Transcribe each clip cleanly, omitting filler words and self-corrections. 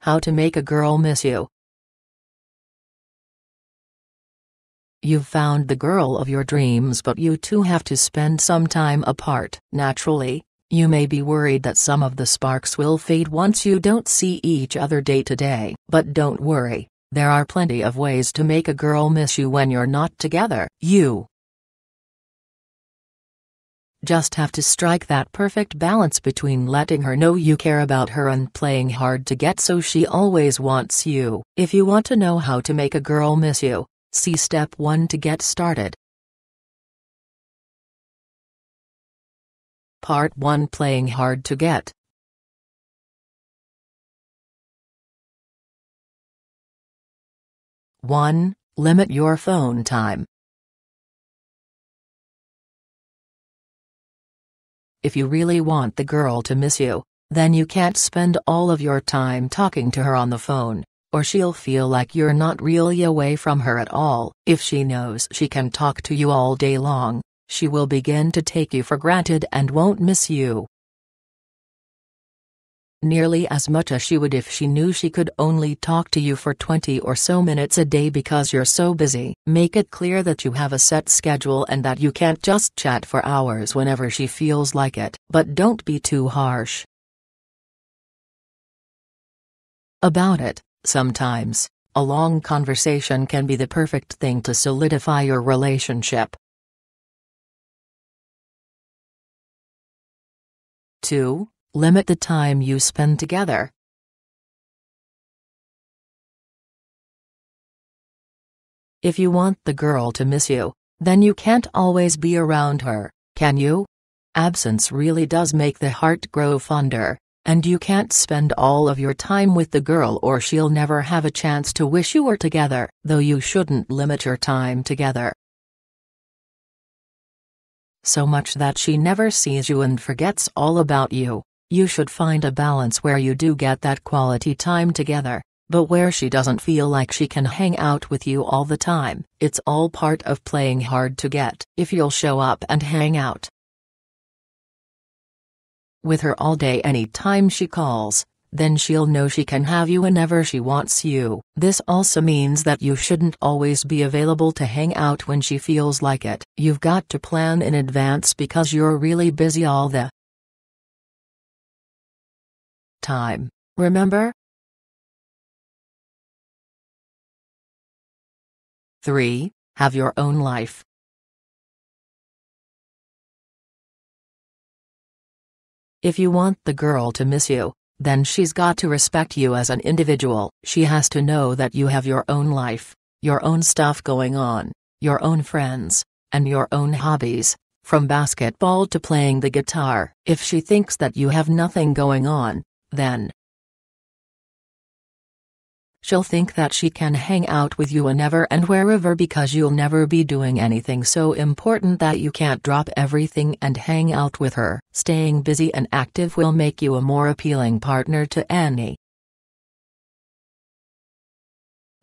How to make a girl miss you. You've found the girl of your dreams, but you two have to spend some time apart. Naturally, you may be worried that some of the sparks will fade once you don't see each other day to day. But don't worry, there are plenty of ways to make a girl miss you when you're not together. You just have to strike that perfect balance between letting her know you care about her and playing hard to get so she always wants you. If you want to know how to make a girl miss you, see Step 1 to get started. Part 1: Playing hard to get. One, limit your phone time. If you really want the girl to miss you, then you can't spend all of your time talking to her on the phone, or she'll feel like you're not really away from her at all. If she knows she can talk to you all day long, she will begin to take you for granted and won't miss you nearly as much as she would if she knew she could only talk to you for 20 or so minutes a day because you're so busy. Make it clear that you have a set schedule and that you can't just chat for hours whenever she feels like it. But don't be too harsh about it. Sometimes, a long conversation can be the perfect thing to solidify your relationship. 2. Limit the time you spend together. If you want the girl to miss you, then you can't always be around her, can you? Absence really does make the heart grow fonder, and you can't spend all of your time with the girl or she'll never have a chance to wish you were together. Though you shouldn't limit your time together so much that she never sees you and forgets all about you. You should find a balance where you do get that quality time together, but where she doesn't feel like she can hang out with you all the time. It's all part of playing hard to get. If you'll show up and hang out with her all day any time she calls, then she'll know she can have you whenever she wants you. This also means that you shouldn't always be available to hang out when she feels like it. You've got to plan in advance because you're really busy all the time, remember? 3. Have your own life. If you want the girl to miss you, then she's got to respect you as an individual. She has to know that you have your own life, your own stuff going on, your own friends, and your own hobbies, from basketball to playing the guitar. If she thinks that you have nothing going on, then she'll think that she can hang out with you whenever and wherever because you'll never be doing anything so important that you can't drop everything and hang out with her. Staying busy and active will make you a more appealing partner to any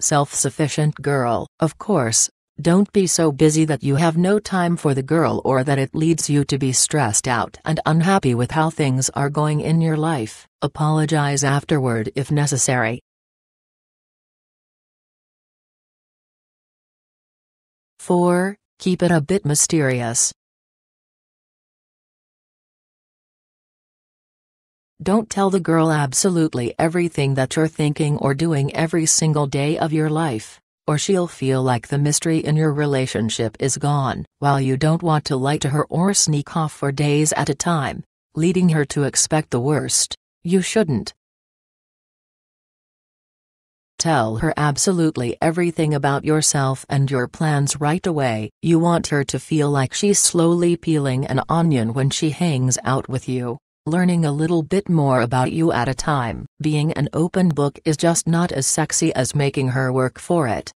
self-sufficient girl. Of course, don't be so busy that you have no time for the girl or that it leads you to be stressed out and unhappy with how things are going in your life. Apologize afterward if necessary. 4. Keep it a bit mysterious. Don't tell the girl absolutely everything that you're thinking or doing every single day of your life, or she'll feel like the mystery in your relationship is gone. While you don't want to lie to her or sneak off for days at a time, leading her to expect the worst, you shouldn't tell her absolutely everything about yourself and your plans right away. You want her to feel like she's slowly peeling an onion when she hangs out with you, learning a little bit more about you at a time. Being an open book is just not as sexy as making her work for it.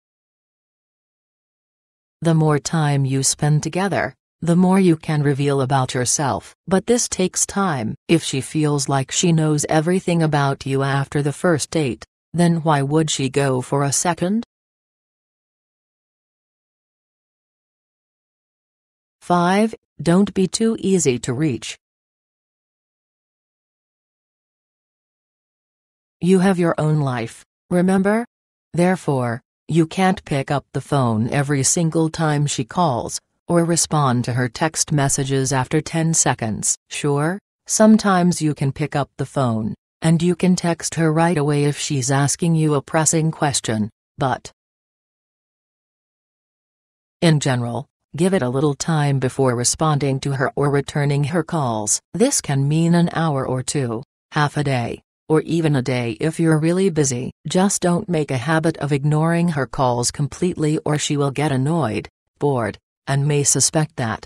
The more time you spend together, the more you can reveal about yourself. But this takes time. If she feels like she knows everything about you after the first date, then why would she go for a second? 5. Don't be too easy to reach. You have your own life, remember? Therefore, you can't pick up the phone every single time she calls, or respond to her text messages after 10 seconds. Sure, sometimes you can pick up the phone, and you can text her right away if she's asking you a pressing question, but in general, give it a little time before responding to her or returning her calls. This can mean an hour or two, half a day, or even a day if you're really busy. Just don't make a habit of ignoring her calls completely, or she will get annoyed, bored, and may suspect that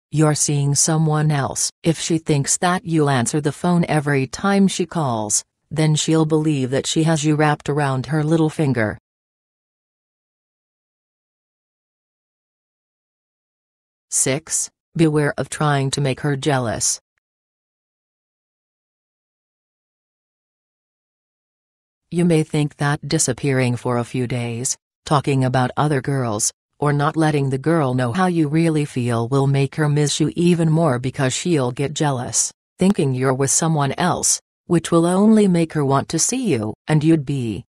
you're seeing someone else. If she thinks that you'll answer the phone every time she calls, then she'll believe that she has you wrapped around her little finger. Six, beware of trying to make her jealous. You may think that disappearing for a few days, talking about other girls, or not letting the girl know how you really feel will make her miss you even more, because she'll get jealous, thinking you're with someone else, which will only make her want to see you. And you'd be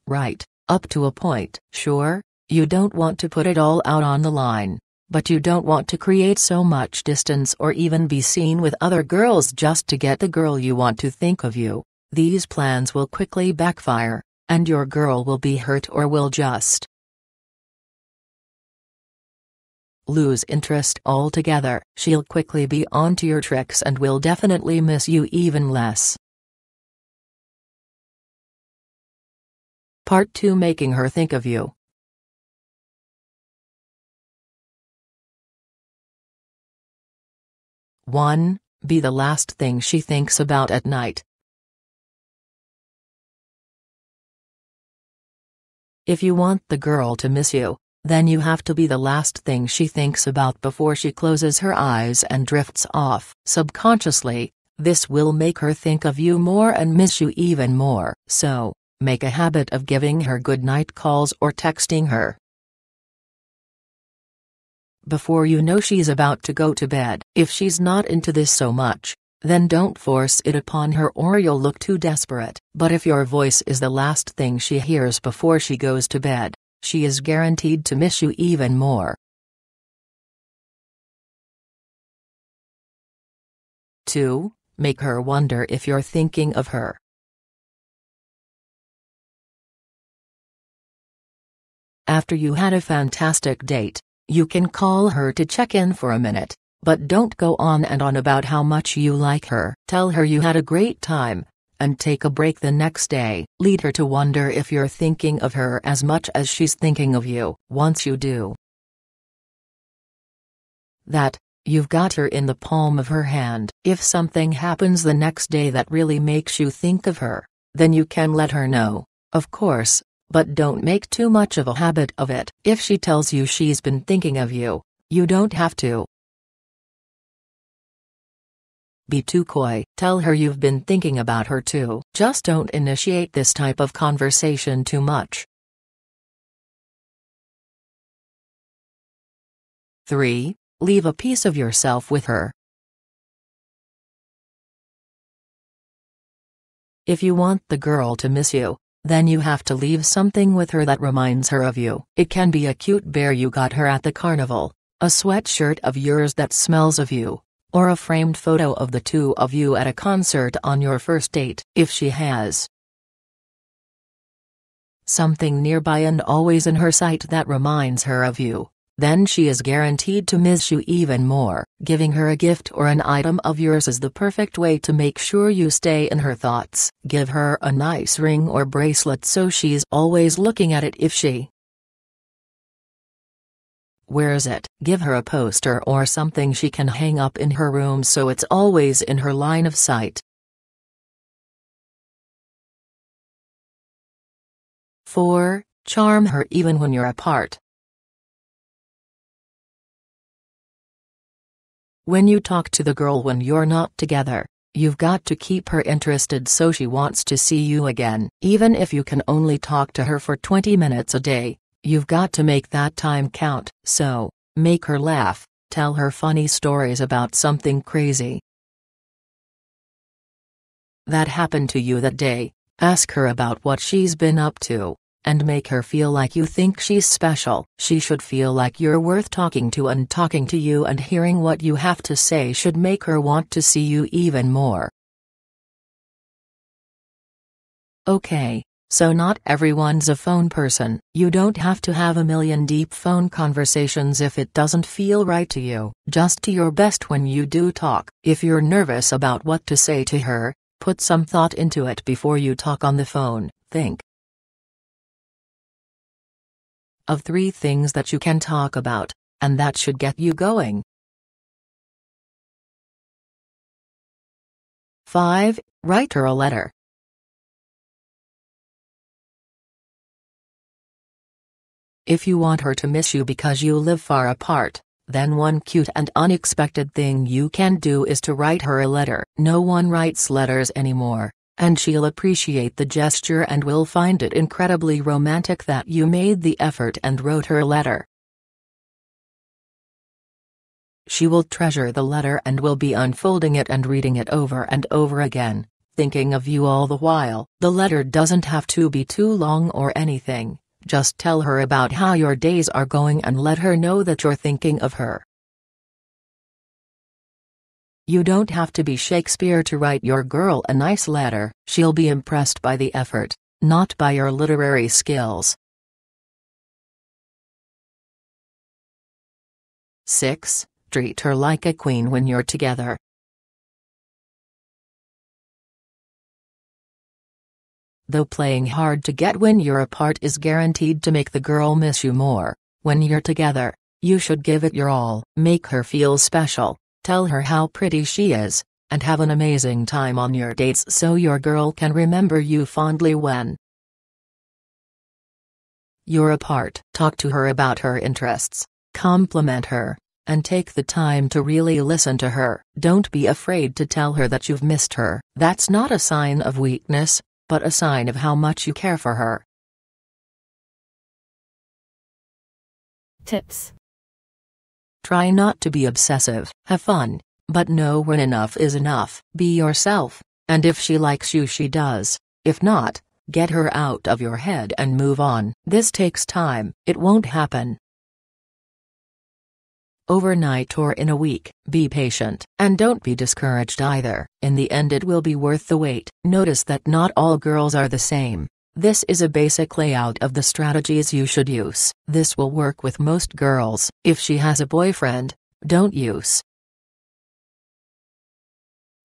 right, up to a point. Sure, you don't want to put it all out on the line, but you don't want to create so much distance or even be seen with other girls just to get the girl you want to think of you. These plans will quickly backfire, and your girl will be hurt or will just lose interest altogether. She'll quickly be onto your tricks and will definitely miss you even less. Part 2: Making her think of you. One, be the last thing she thinks about at night. If you want the girl to miss you, then you have to be the last thing she thinks about before she closes her eyes and drifts off. Subconsciously, this will make her think of you more and miss you even more. So, make a habit of giving her goodnight calls or texting her before you know she's about to go to bed. If she's not into this so much, then don't force it upon her or you'll look too desperate. But if your voice is the last thing she hears before she goes to bed, she is guaranteed to miss you even more. 2. Make her wonder if you're thinking of her. After you had a fantastic date, you can call her to check in for a minute, but don't go on and on about how much you like her. Tell her you had a great time, and take a break the next day. Lead her to wonder if you're thinking of her as much as she's thinking of you. Once you do that, you've got her in the palm of her hand. If something happens the next day that really makes you think of her, then you can let her know, of course, but don't make too much of a habit of it. If she tells you she's been thinking of you, you don't have to be too coy. Tell her you've been thinking about her too. Just don't initiate this type of conversation too much. 3. Leave a piece of yourself with her. If you want the girl to miss you, then you have to leave something with her that reminds her of you. It can be a cute bear you got her at the carnival, a sweatshirt of yours that smells of you, or a framed photo of the two of you at a concert on your first date. If she has something nearby and always in her sight that reminds her of you, then she is guaranteed to miss you even more. Giving her a gift or an item of yours is the perfect way to make sure you stay in her thoughts. Give her a nice ring or bracelet so she's always looking at it if she wears it. Give her a poster or something she can hang up in her room so it's always in her line of sight. 4. Charm her even when you're apart. When you talk to the girl when you're not together, you've got to keep her interested so she wants to see you again. Even if you can only talk to her for 20 minutes a day, you've got to make that time count. So, make her laugh, tell her funny stories about something crazy, that happened to you that day. Ask her about what she's been up to, and make her feel like you think she's special. She should feel like you're worth talking to, and talking to you and hearing what you have to say should make her want to see you even more. Okay, so not everyone's a phone person. You don't have to have a million deep phone conversations if it doesn't feel right to you. Just do your best when you do talk. If you're nervous about what to say to her, put some thought into it before you talk on the phone. Think of 3 things that you can talk about, and that should get you going. 5. Write her a letter. If you want her to miss you because you live far apart, then one cute and unexpected thing you can do is to write her a letter. No one writes letters anymore, and she'll appreciate the gesture and will find it incredibly romantic that you made the effort and wrote her a letter. She will treasure the letter and will be unfolding it and reading it over and over again, thinking of you all the while. The letter doesn't have to be too long or anything. Just tell her about how your days are going and let her know that you're thinking of her. You don't have to be Shakespeare to write your girl a nice letter. She'll be impressed by the effort, not by your literary skills. 6. Treat her like a queen when you're together. Though playing hard to get when you're apart is guaranteed to make the girl miss you more, when you're together, you should give it your all. Make her feel special, tell her how pretty she is, and have an amazing time on your dates so your girl can remember you fondly when you're apart. Talk to her about her interests, compliment her, and take the time to really listen to her. Don't be afraid to tell her that you've missed her. That's not a sign of weakness, but a sign of how much you care for her. Tips. Try not to be obsessive. Have fun, but know when enough is enough. Be yourself, and if she likes you, she does. If not, get her out of your head and move on. This takes time. It won't happen overnight or in a week. Be patient, and don't be discouraged either. In the end, it will be worth the wait. Notice that not all girls are the same. This is a basic layout of the strategies you should use. This will work with most girls. If she has a boyfriend, don't use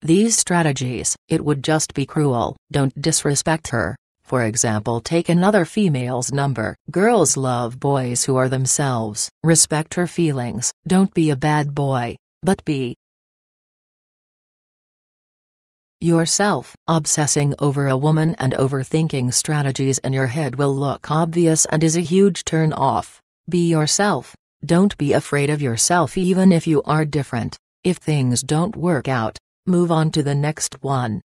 these strategies. It would just be cruel. Don't disrespect her. For example, take another female's number. Girls love boys who are themselves. Respect her feelings. Don't be a bad boy, but be yourself. Obsessing over a woman and overthinking strategies in your head will look obvious and is a huge turn off. Be yourself. Don't be afraid of yourself even if you are different. If things don't work out, move on to the next one.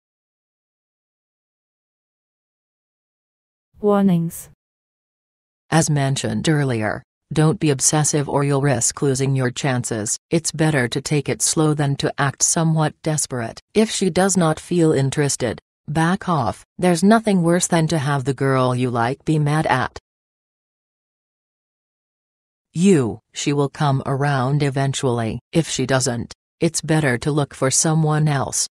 Warnings. As mentioned earlier, don't be obsessive or you'll risk losing your chances. It's better to take it slow than to act somewhat desperate. If she does not feel interested, back off. There's nothing worse than to have the girl you like be mad at you. She will come around eventually. If she doesn't, it's better to look for someone else.